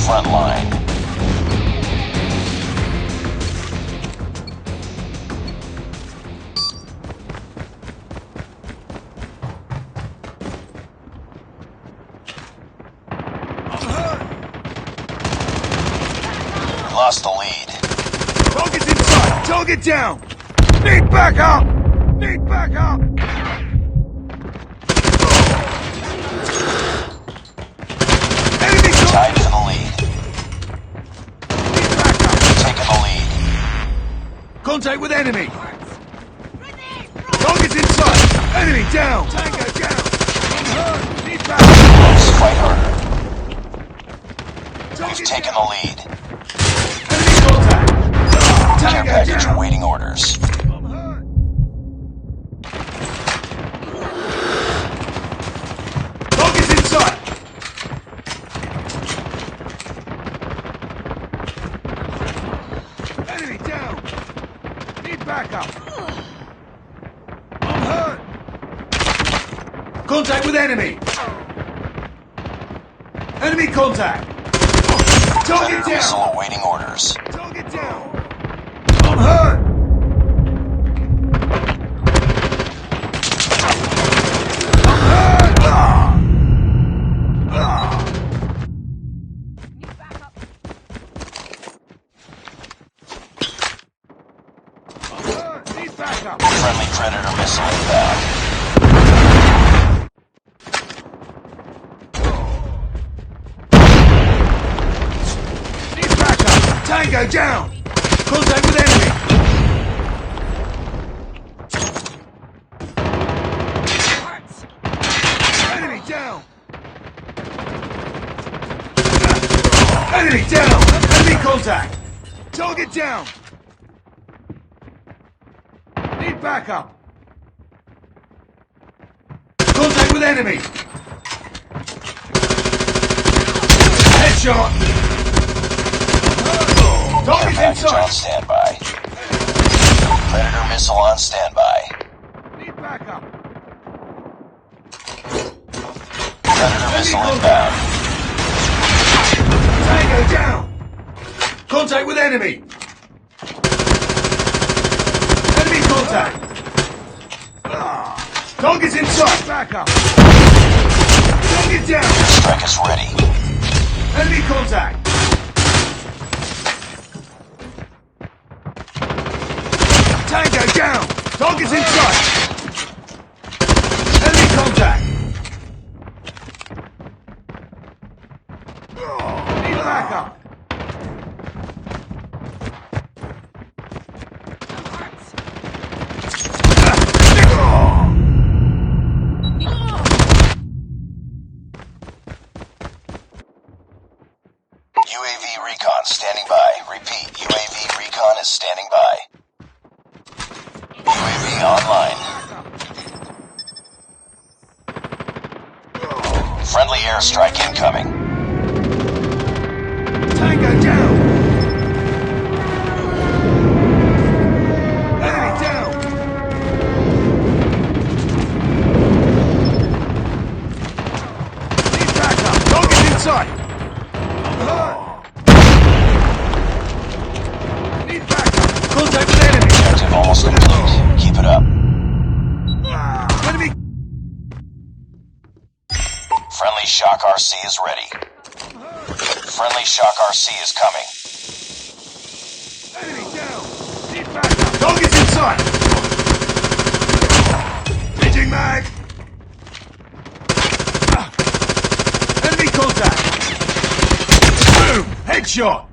Frontline. Lost the lead. Target's inside! Target down! Need backup! Need backup! Enemy Tied for the lead. Need backup! Taking the lead. Contact with enemy! Target's inside! Enemy down! Tango down! I'm hurt! Need backup! Close, fight harder. We've Target taken down. the lead. Enemy contact! Care Tango package down! awaiting orders. I'm hurt! Target's inside! Enemy down! Need backup! I'm hurt! Contact with enemy! Enemy contact! Target Predator missile down! awaiting orders. Target down! I'm hurt! I'm hurt! I'm hurt! Need backup! Friendly Predator missile inbound. Need backup! Tango down! Contact with enemy! Enemy down! Enemy down! Enemy contact! Target down! Need backup! Contact with enemy! Headshot! Care Target's package on inside! standby. Predator missile on standby. Need backup! Predator missile inbound. Tango down! Contact with enemy! Enemy contact! Target's inside! Backup! Target down! Strike is ready. Enemy contact! Tango down! Target's inside! Enemy contact! Need backup! UAV recon standing by. Repeat, UAV recon is standing by. UAV online. Friendly airstrike incoming. Tango down! Enemy down! Need backup! Target's inside! I'm hurt! Need backup! Contact with enemy! Objective almost complete. Keep it up. Enemy! Friendly Shock RC is ready. Friendly Shock RC is coming. Enemy down! Need backup! Target's inside! Pitching mag! Enemy contact! Boom! Headshot!